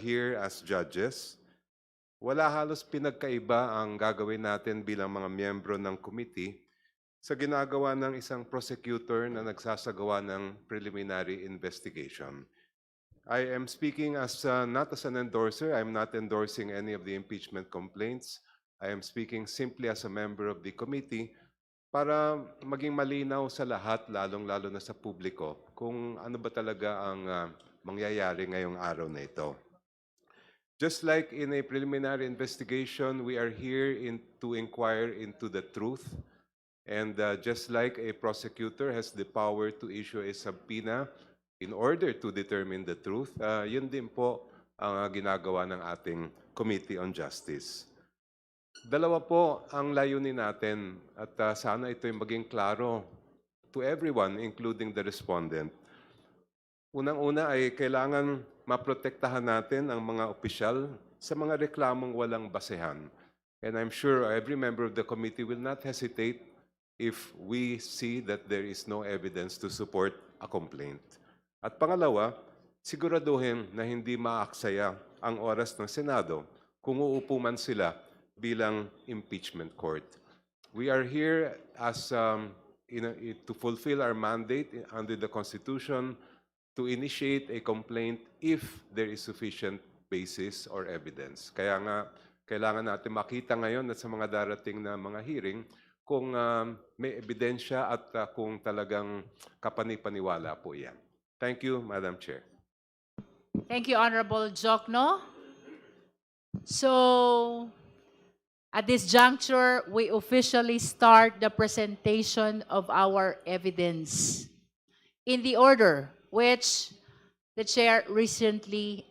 here as judges. Wala halos pinagkaiba ang gagawin natin bilang mga miyembro ng committee sa ginagawa ng isang prosecutor na nagsasagawa ng preliminary investigation. I am speaking as not as an endorser. I'm not endorsing any of the impeachment complaints. I am speaking simply as a member of the committee para maging malinaw sa lahat, lalong-lalo na sa publiko, kung ano ba talaga ang mangyayari ngayong araw na ito. Just like in a preliminary investigation, we are here to inquire into the truth. And just like a prosecutor has the power to issue a subpoena in order to determine the truth, yun din po ang ginagawa ng ating Committee on Justice. Dalawa po ang layunin natin at sana ito'y maging klaro to everyone, including the respondent. Unang-una ay kailangan maprotektahan natin ang mga opisyal sa mga reklamong walang basehan. And I'm sure every member of the committee will not hesitate if we see that there is no evidence to support a complaint. At pangalawa, siguraduhin na hindi maaksaya ang oras ng Senado kung uupo man sila bilang impeachment court. We are here as to fulfill our mandate under the Constitution to initiate a complaint if there is sufficient basis or evidence. Kaya nga, kailangan natin makita ngayon at sa mga darating na mga hearing kung may ebidensya at kung talagang kapanipaniwala po yan. Thank you, Madam Chair. Thank you, Honorable Jokno. So, at this juncture, we officially start the presentation of our evidence in the order which the chair recently